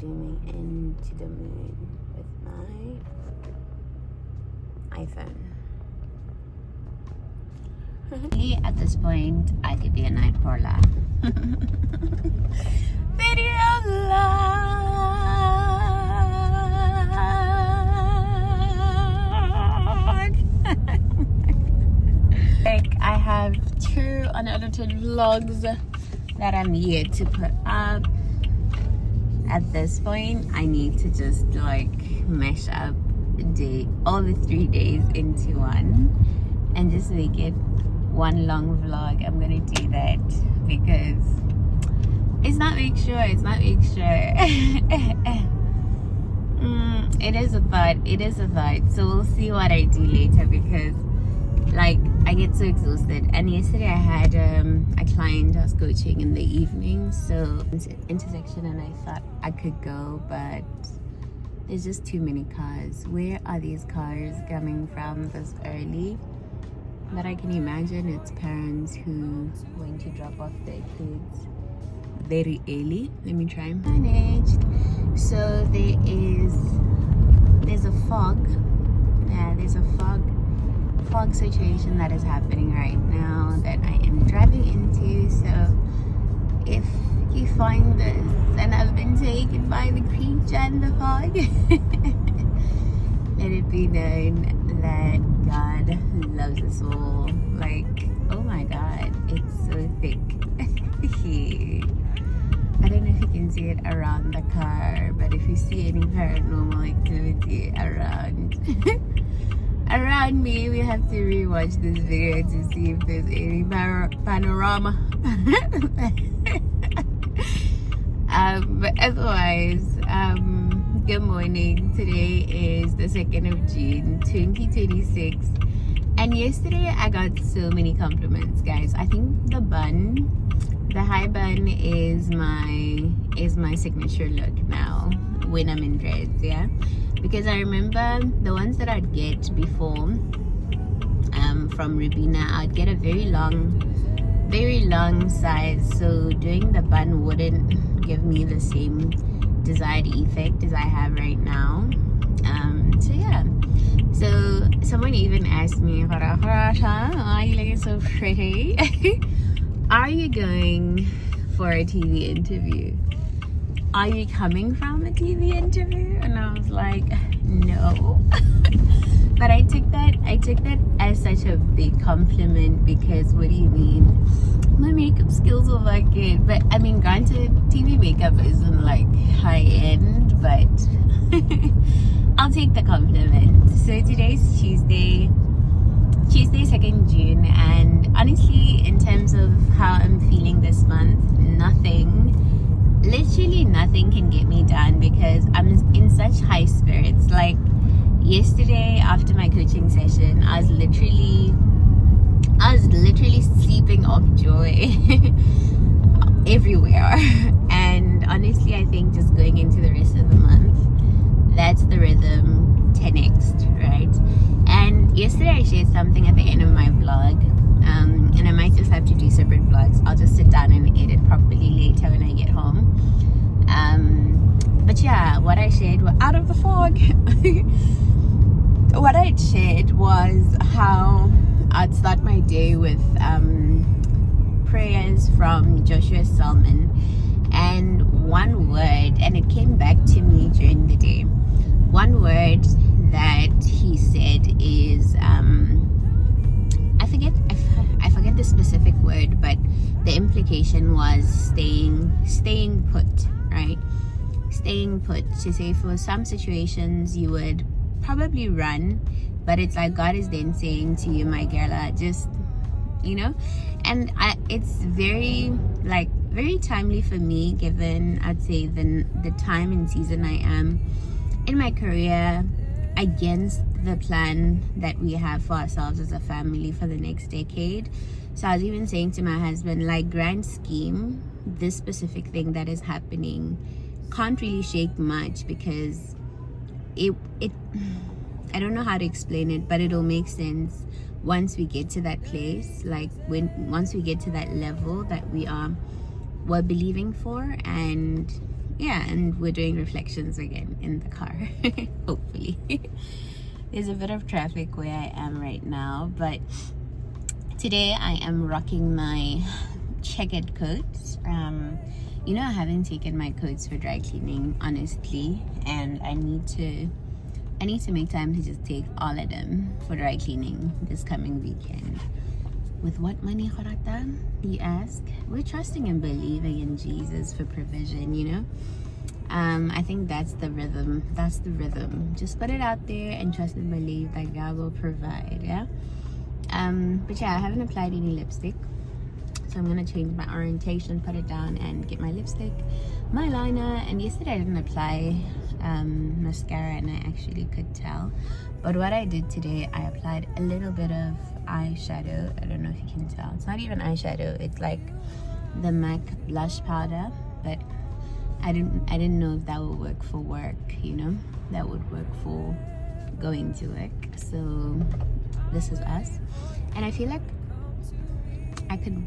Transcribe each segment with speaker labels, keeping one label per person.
Speaker 1: zooming into the moon with my iPhone. At this point, I could be a night crawler. Video log. Like, I have 2 unedited vlogs that I'm yet to put up. At this point, I need to just like mesh up all the 3 days into one and just make it one long vlog. I'm gonna do that because it's not make sure. It is a thought. So we'll see what I do later because like I get so exhausted. And yesterday I had a client I was coaching in the evening, so intersection, and I thought I could go, but there's just too many cars. Where are these cars coming from this early? But I can imagine it's parents who went to drop off their kids very early. Let me try and manage. So there's a fog. Yeah, there's a fog situation that is happening right now that I am driving into. So if you find this and I've been taken by the creature and the fog, let it be known that God loves us all. Like, oh my God, it's so thick. I don't know if you can see it around the car, but if you see any paranormal activity around me, we have to rewatch this video to see if there's any panorama. But otherwise, good morning. Today is the 2nd of June 2026, and yesterday I got so many compliments, guys. I think the high bun is my signature look now when I'm in dreads, yeah, because I remember the ones that I'd get before from Ribena, I'd get a very long size, so doing the bun wouldn't give me the same desired effect as I have right now. So yeah, so someone even asked me, Gorata, are you looking so pretty? Are you going for a TV interview? Are you coming from a TV interview? And I was like, no. But I took that as such a big compliment, because what do you mean? My makeup skills are like it. But I mean, granted, TV makeup isn't like high end, but I'll take the compliment. So today's Tuesday 2nd June, and honestly, in terms of how I'm feeling this month, literally nothing can get me down because I'm in such high spirits. Like yesterday after my coaching session, I was literally sleeping off joy everywhere. And honestly, I think just going into the rest of the month, that's the rhythm 10x, right? And yesterday I shared something at the end of my vlog, and I might just have to do separate vlogs. I'll just sit down and edit properly later when I get home. But yeah, what I shared was out of the fog. What I shared was how I'd start my day with prayers from Joshua Selman, and one word, and it came back to me during the day. One word that he said is I forget the specific word, but the implication was staying put, right? Staying put, to say for some situations you would probably run, but it's like God is then saying to you, my girl, just, you know. And it's very timely for me, given I'd say the time and season I am in my career, against the plan that we have for ourselves as a family for the next decade. So I was even saying to my husband, like, grand scheme, this specific thing that is happening can't really shake much, because it I don't know how to explain it, but it'll make sense once we get to that place, like once we get to that level that we're believing for. And yeah, and we're doing reflections again in the car. Hopefully. There's a bit of traffic where I am right now, but today I am rocking my checkered coat. You know, I haven't taken my coats for dry cleaning, honestly, and I need to make time to just take all of them for dry cleaning this coming weekend. With what money, Gorata, you ask? We're trusting and believing in Jesus for provision, you know? I think that's the rhythm. That's the rhythm. Just put it out there and trust and believe that God will provide, yeah? But yeah, I haven't applied any lipstick. So I'm gonna change my orientation, put it down, and get my lipstick, my liner. And yesterday I didn't apply mascara, and I actually could tell. But what I did today, I applied a little bit of eyeshadow. I don't know if you can tell. It's not even eyeshadow. It's like the MAC blush powder. But I didn't know if that would work for work. You know, that would work for going to work. So this is us, and I feel like I could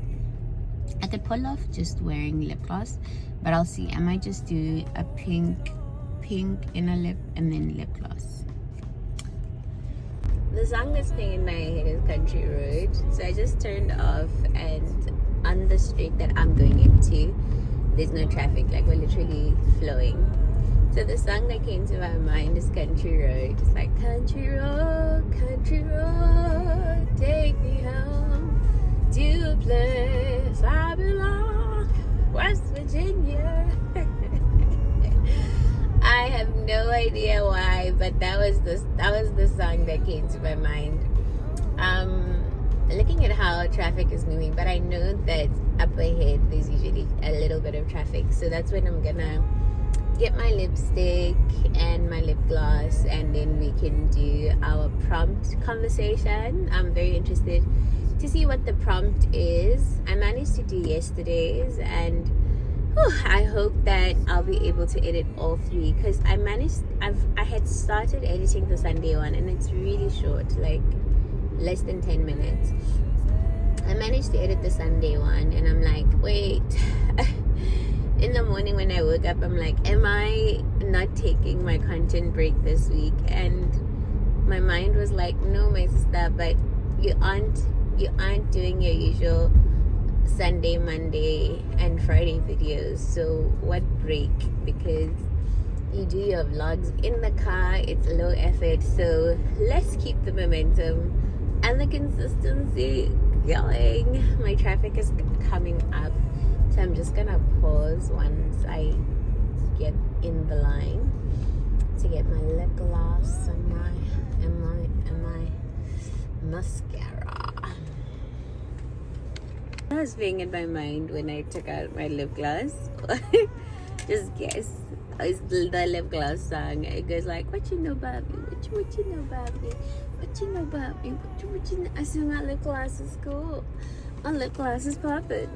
Speaker 1: pull off just wearing lip gloss, but I'll see. I might just do a pink inner lip and then lip gloss. The song that's playing in my head is Country Road, so I just turned off, and on the street that I'm going into, there's no traffic, like we're literally flowing. So the song that came to my mind is Country Road. It's like, country road, take me home to a place I belong, West Virginia. I have no idea why, but that was the song that came to my mind. Looking at how traffic is moving, but I know that up ahead there's usually a little bit of traffic, so that's when I'm gonna get my lipstick and my lip gloss, and then we can do our prompt conversation. I'm very interested to see what the prompt is. I managed to do yesterday's, and I hope that I'll be able to edit all three, because I had started editing the Sunday one, and it's really short, like less than 10 minutes. I managed to edit the Sunday one, and I'm like, wait. In the morning when I woke up, I'm like, am I not taking my content break this week? And my mind was like, no, my sister, but you aren't doing your usual Sunday, Monday, and Friday videos. So what break? Because you do your vlogs in the car, it's low effort. So let's keep the momentum and the consistency going. My traffic is coming up, so I'm just gonna pause once I get in the line to get my lip gloss and my mascara. I was being in my mind when I took out my lip gloss. Just guess. It's the lip gloss song. It goes like, what you know about me? What you know about me? What you know about me? What you know? I see my lip gloss is cool. My lip gloss is popping.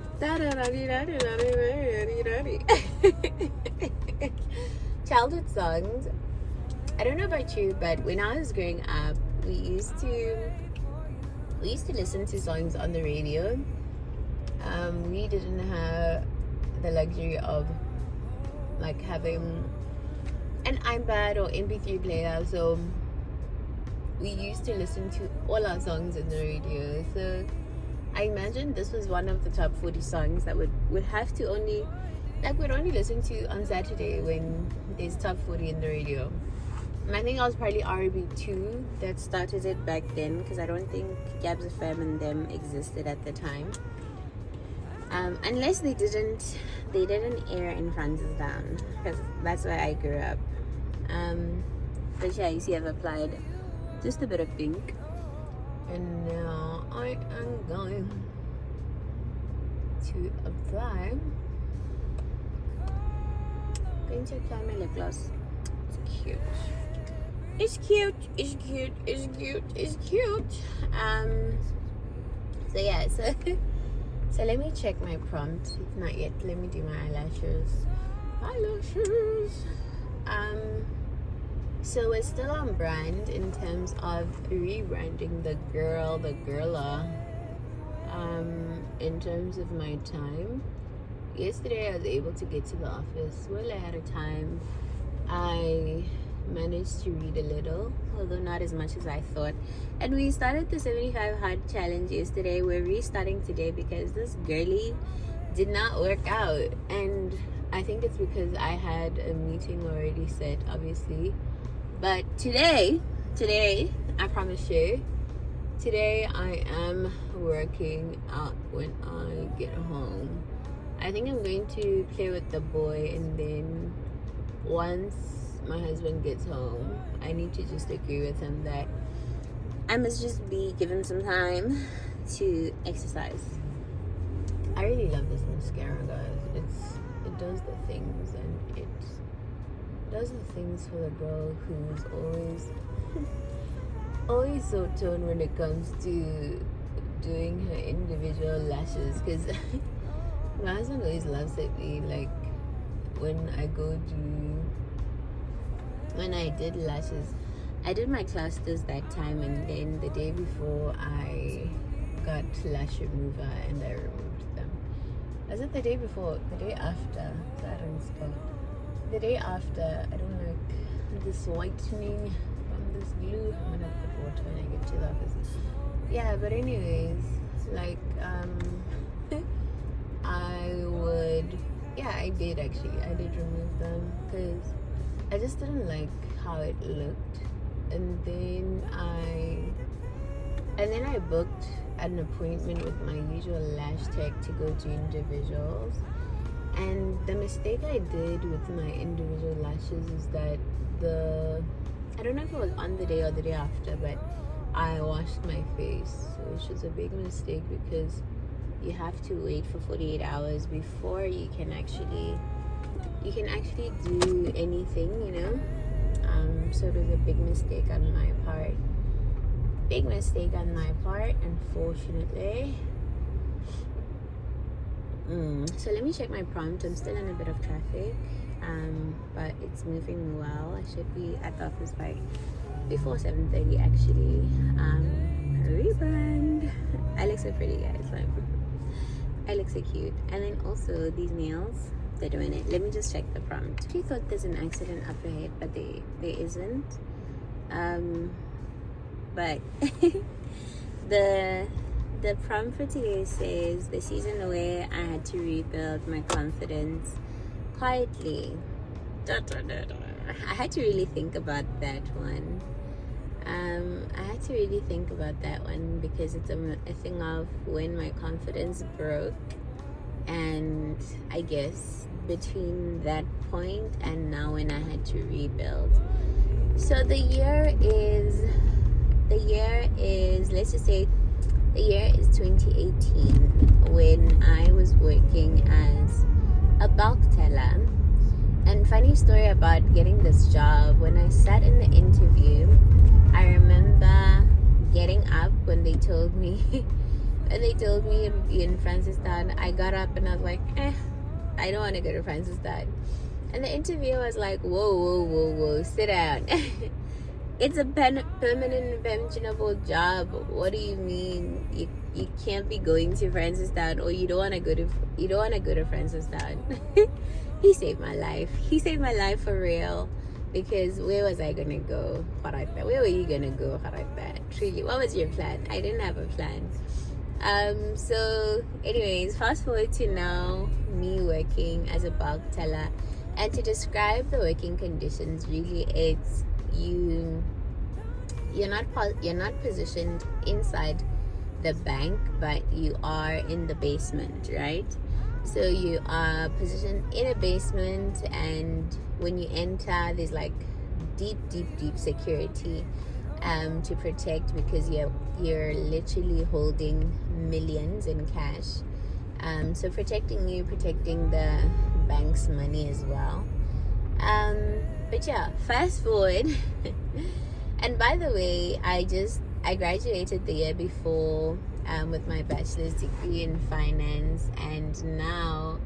Speaker 1: Childhood songs. I don't know about you, but when I was growing up, we used to listen to songs on the radio. We didn't have the luxury of like having an iPad or MP3 player, so we used to listen to all our songs in the radio. So I imagine this was one of the top 40 songs that would have to would only listen to on Saturday when there's top 40 in the radio. And I think I was probably RB2 that started it back then, because I don't think Gabs FM and them existed at the time. Unless they didn't air in Francistown, because that's where I grew up. But yeah, you see I've applied just a bit of pink, and now I am going to apply my lip gloss. It's cute. It's cute. It's cute. It's cute. It's cute. So yeah, so let me check my prompt. It's not yet. Let me do my eyelashes. So we're still on brand in terms of rebranding the girla. In terms of my time, yesterday I was able to get to the office well ahead of time. I managed to read a little, although not as much as I thought. And we started the 75 hard challenge yesterday. We're restarting today because this girly did not work out, and I think it's because I had a meeting already set, obviously. But today, I promise you, today I am working out when I get home. I think I'm going to play with the boy, and then once my husband gets home, I need to just agree with him that I must just be given some time to exercise. I really love this mascara, guys. It does the things, and it does the things for the girl who's always so toned when it comes to doing her individual lashes. Because my husband always laughs at me, like when I did lashes. I did my clusters that time, and then the day before I got lash remover and I removed them. Was it the day before? The day after? I don't stop. The day after, I don't like this whitening from this glue. I'm gonna put water when I get to the office. Yeah, but anyways, like I did actually. I did remove them because I just didn't like how it looked. And then I booked an appointment with my usual lash tech to go to individuals. And the mistake I did with my individual lashes is that I don't know if it was on the day or the day after, but I washed my face, which is a big mistake because you have to wait for 48 hours before you can actually do anything, you know. So it was a big mistake on my part. Unfortunately. So let me check my prompt. I'm still in a bit of traffic, but it's moving well. I should be at the office before 7:30 actually. Rebrand. I look so pretty, guys. Like, I look so cute. And then also these nails, they're doing it. Let me just check the prompt. I actually thought there's an accident up ahead, but there isn't. But the prompt for today says the season where I had to rebuild my confidence quietly. I had to really think about that one. Because it's a thing of when my confidence broke, and I guess between that point and now when I had to rebuild. So the year is let's just say the year is 2018, when I was working as a bulk teller. And funny story about getting this job, when I sat in the interview, I remember getting up when they told me it would be in Francistown. I got up and I was like, I don't want to go to Francistown. And the interviewer was like, whoa, sit down. It's a permanent pensionable job. What do you mean you can't be going to Francistown, or you don't want to go to Francistown? He saved my life for real. Because where was I gonna go? Where were you gonna go? Truly, what was your plan? I didn't have a plan. So anyways, fast forward to now, me working as a bulk teller. And to describe the working conditions, really, it's you're not positioned inside the bank, but you are in the basement, right? So you are positioned in a basement, and when you enter, there's like deep security to protect, because you're literally holding millions in cash. So protecting the bank's money as well. But yeah, fast forward. And by the way, I graduated the year before with my bachelor's degree in finance, and now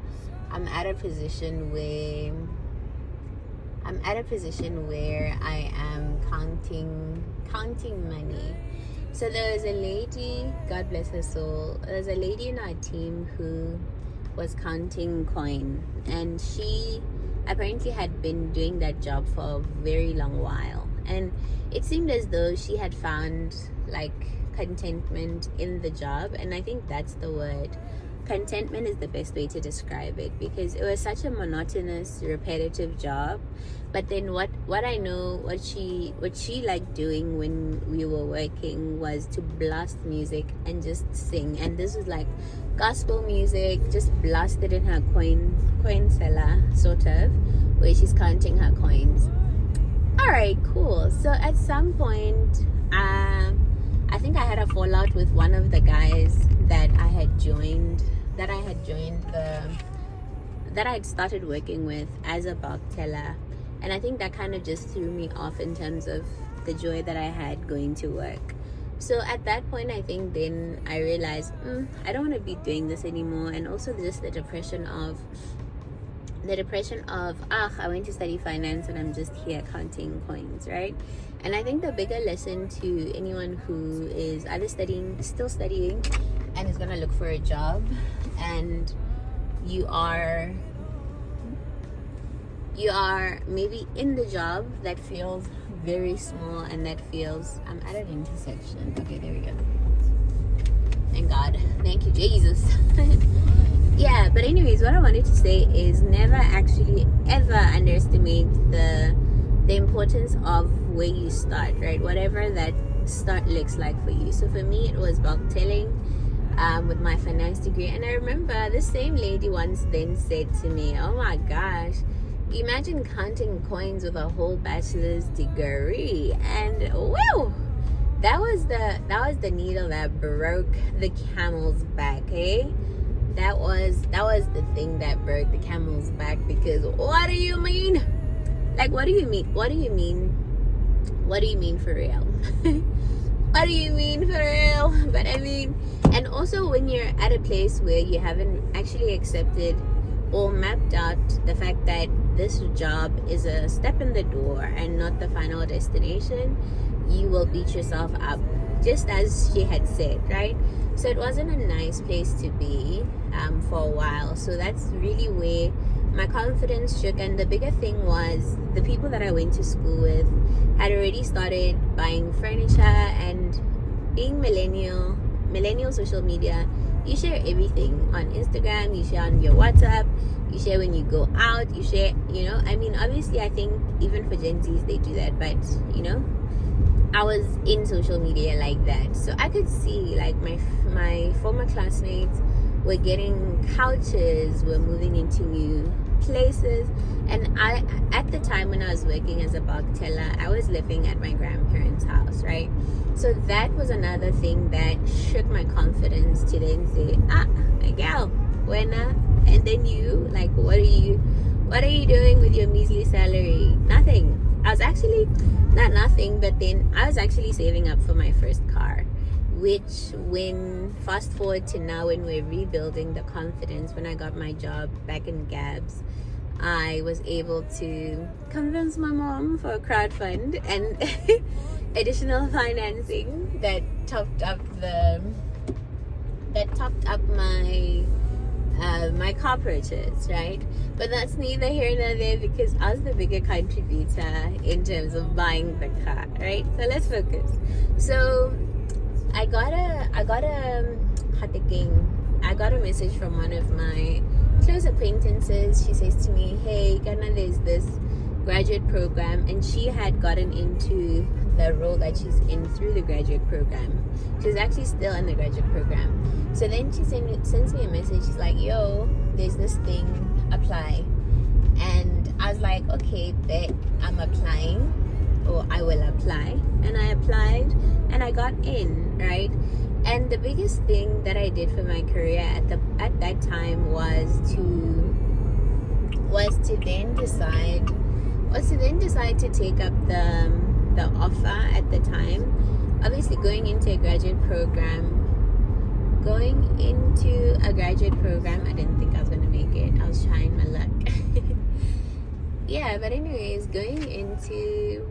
Speaker 1: I'm at a position where I am counting money. So there was a lady, God bless her soul, there's a lady in our team who was counting coin, and she apparently had been doing that job for a very long while, and it seemed as though she had found like contentment in the job. And I think that's the word. Contentment is the best way to describe it, because it was such a monotonous, repetitive job. But then what I know, what she liked doing when we were working was to blast music and just sing. And this was like gospel music, just blasted in her coin cellar, sort of, where she's counting her coins. All right, cool. So at some point, I think I had a fallout with one of the guys that I had started working with as a bulk teller. And I think that kind of just threw me off in terms of the joy that I had going to work. So at that point, I think then I realized I don't want to be doing this anymore. And also just the depression of I went to study finance and I'm just here counting coins, right? And I think the bigger lesson to anyone who is either still studying and is gonna look for a job, and you are maybe in the job that feels very small and that feels, I'm at an intersection. Okay, there we go. Thank God. Thank you, Jesus. Yeah, but anyways, what I wanted to say is never actually ever underestimate the importance of where you start, right? Whatever that start looks like for you. So for me, it was bulk telling with my finance degree. And I remember the same lady once then said to me, oh my gosh, imagine counting coins with a whole bachelor's degree. And whoa, that was the needle that broke the camel's back, eh? That was the thing that broke the camel's back. Because what do you mean? Like, what do you mean for real? What do you mean for real? But I mean, and also when you're at a place where you haven't actually accepted or mapped out the fact that this job is a step in the door and not the final destination, you will beat yourself up, just as she had said, right? So it wasn't a nice place to be for a while. So that's really where my confidence shook. And the bigger thing was the people that I went to school with had already started buying furniture, and being millennial social media, you share everything on Instagram, you share on your WhatsApp, you share when you go out, you share, I mean, obviously I think even for Gen Zs they do that, but I was in social media like that. So I could see like my former classmates were getting couches, were moving into new places. And I, at the time when I was working as a bulk teller, I was living at my grandparents' house, right? So that was another thing that shook my confidence to then say, Miguel, buena. And then you, like, what are you doing with your measly salary? Nothing. I was actually, not nothing, but then I was actually saving up for my first car, which, when fast forward to now, when we're rebuilding the confidence, when I got my job back in Gabs, I was able to convince my mom for a crowdfund and additional financing that topped up my car purchase, right? But that's neither here nor there, because I was the bigger contributor in terms of buying the car, right? So let's focus. So I got a message from one of my close acquaintances. She says to me, hey, Ghana, there's this graduate program, and she had gotten into the role that she's in through the graduate program. She's actually still in the graduate program. So then she sends me a message. She's like, yo, there's this thing, apply. And I was like, okay, bet, I'm applying, or I will apply. And I applied and I got in, right? And the biggest thing that I did for my career at that time was to then decide to take up the offer at the time. Obviously, going into a graduate program, I didn't think I was gonna make it. I was trying my luck. Yeah, but anyways, going into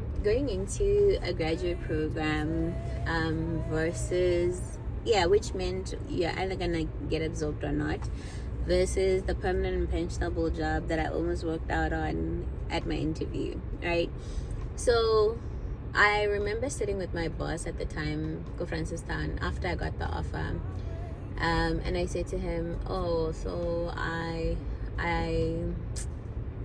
Speaker 1: a graduate program versus, which meant you're either gonna get absorbed or not. versus the permanent and pensionable job that I almost worked out on at my interview, right? So I remember sitting with my boss at the time, Go Francistown, after I got the offer. And I said to him, "Oh, so I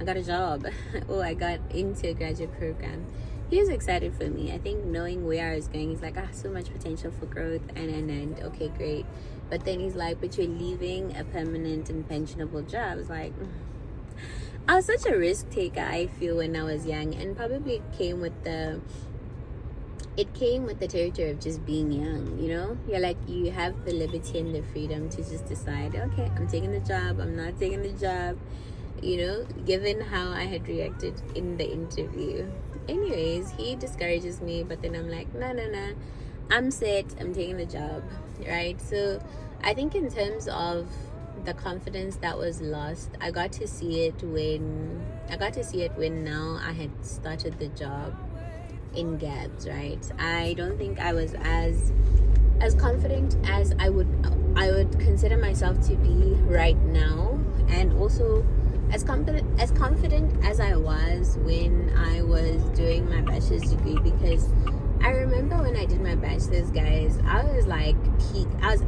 Speaker 1: got a job. Oh, I got into a graduate program." He was excited for me. I think knowing where I was going, he's like, so much potential for growth, and okay, great. But then he's like, "But you're leaving a permanent and pensionable job." I was like, I was such a risk taker, I feel, when I was young, and probably it came with the territory of just being young, you know? You're like, you have the liberty and the freedom to just decide, okay, I'm taking the job, I'm not taking the job, you know, given how I had reacted in the interview. Anyways, he discourages me, but then I'm like, no, I'm set, I'm taking the job, right? So I think in terms of the confidence that was lost, I got to see it when now I had started the job in Gabs, right? I don't think I was as confident as I would consider myself to be right now, and also as confident as I was when I was doing my bachelor's degree, because I remember when I did my bachelor's, guys, I was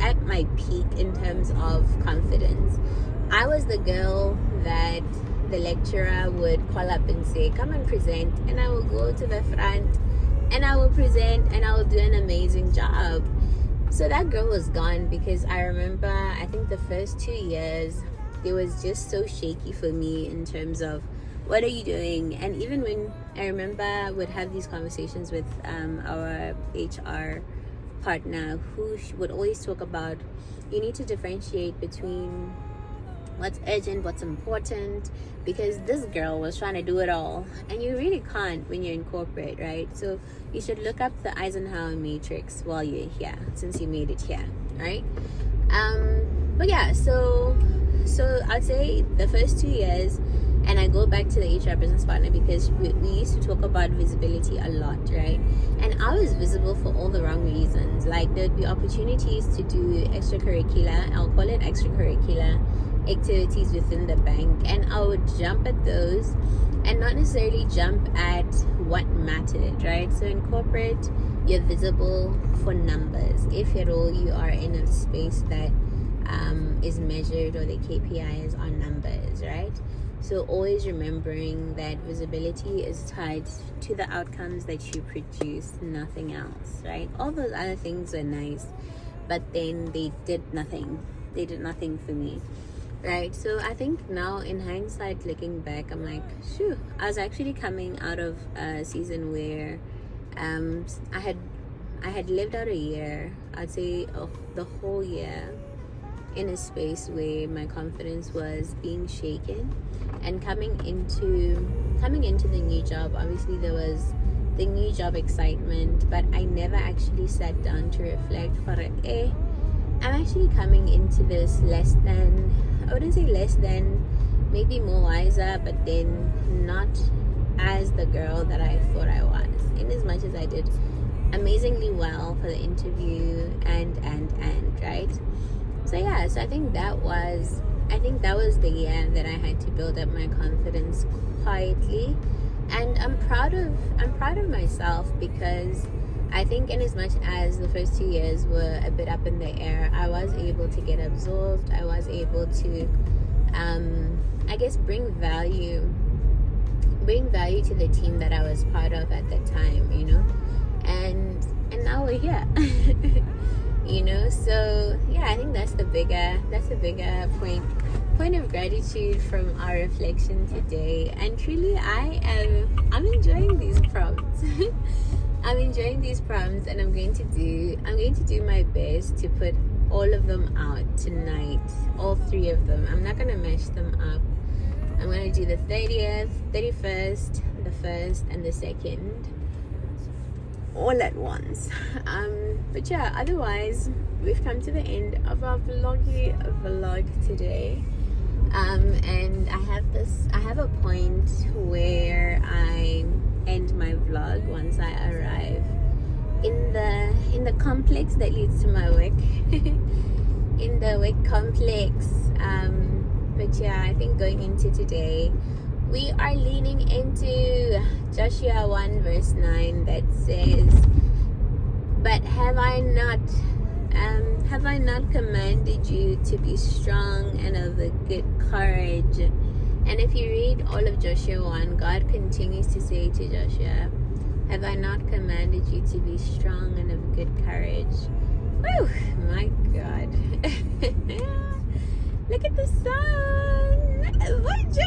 Speaker 1: at my peak in terms of confidence. I was the girl that the lecturer would call up and say, "Come and present," and I will go to the front and I will present and I will do an amazing job. So that girl was gone, because I remember, I think the first 2 years, it was just so shaky for me in terms of, what are you doing? And even when I remember I would have these conversations with our HR partner, who would always talk about, you need to differentiate between what's urgent, what's important, because this girl was trying to do it all, and you really can't when you're in corporate, right? So you should look up the Eisenhower matrix while you're here, since you made it here, right? But yeah, so I'd say the first 2 years, and I go back to the HR business partner, because we used to talk about visibility a lot, right? And I was visible for all the wrong reasons. Like, there'd be opportunities to do extracurricular, I'll call it extracurricular activities within the bank, and I would jump at those and not necessarily jump at what mattered, right? So in corporate, you're visible for numbers. If at all you are in a space that is measured, or the KPIs are numbers, right? So always remembering that visibility is tied to the outcomes that you produce, nothing else, right? All those other things are nice, but then they did nothing for me, right? So I think now, in hindsight, looking back, I'm like, shoo, I was actually coming out of a season where I had lived out a year, I'd say the whole year, in a space where my confidence was being shaken. And coming into the new job, obviously there was the new job excitement, but I never actually sat down to reflect for I'm actually coming into this I wouldn't say less than, maybe more wiser, but then not as the girl that I thought I was, in as much as I did amazingly well for the interview and right? So yeah, so I think that was the year that I had to build up my confidence quietly. And I'm proud of myself, because I think in as much as the first 2 years were a bit up in the air, I was able to get absorbed. I was able to I guess bring value to the team that I was part of at that time, you know. And now we're here. You know, so yeah, I think that's a bigger point of gratitude from our reflection today. And truly, I'm enjoying these prompts. I'm enjoying these prompts, and I'm going to do my best to put all of them out tonight, all 3 of them. I'm not gonna mash them up. I'm gonna do the 30th, 31st, the 1st, and the 2nd, all at once. But yeah, otherwise, we've come to the end of our vlog today. And I have a point where I end my vlog once I arrive in the complex that leads to my work. In the work complex, But yeah, I think going into today, we are leaning into Joshua 1 verse 9 that says, "But have I not commanded you to be strong and of a good courage?" And if you read all of Joshua 1, God continues to say to Joshua, "Have I not commanded you to be strong and of good courage?" Whew, my God. Look at the sun! Voyager!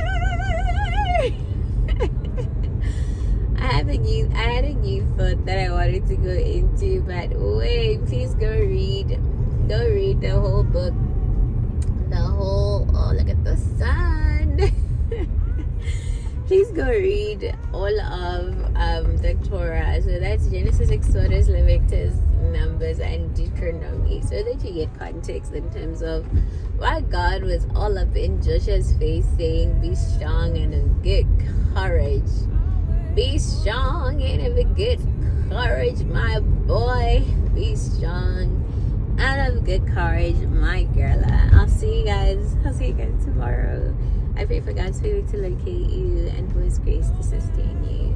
Speaker 1: I had a new thought that I wanted to go into, but wait, please go read the whole book. Oh, look at the sun. Please go read all of the Torah. So that's Genesis, Exodus, Leviticus, Numbers, and Deuteronomy, so that you get context in terms of why God was all up in Joshua's face saying, "Be strong and of good courage. Be strong and of a good courage, my boy. Be strong and of good courage, my girl." I'll see you guys tomorrow. I pray for God's favor to locate you and for His grace to sustain you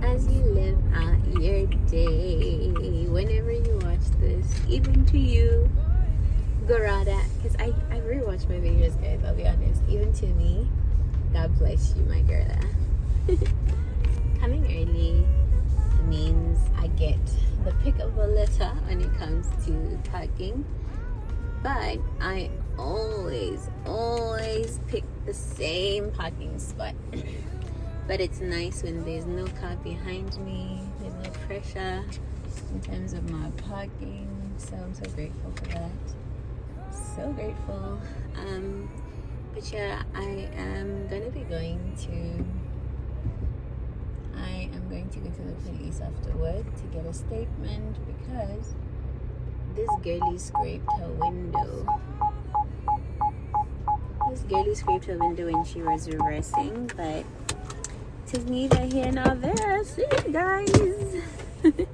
Speaker 1: as you live out your day. Whenever you watch this, even to you, Gorata, because I rewatch my videos, guys, I'll be honest. Even to me, God bless you, my girl. Coming early means I get the pick of the litter when it comes to parking, but I always pick the same parking spot. But it's nice when there's no car behind me, there's no pressure in terms of my parking, so I'm so grateful for that. So grateful. But yeah, I am going to go to the police afterward to get a statement because this girlie scraped her window. When she was reversing, but it is neither here nor there. See you guys.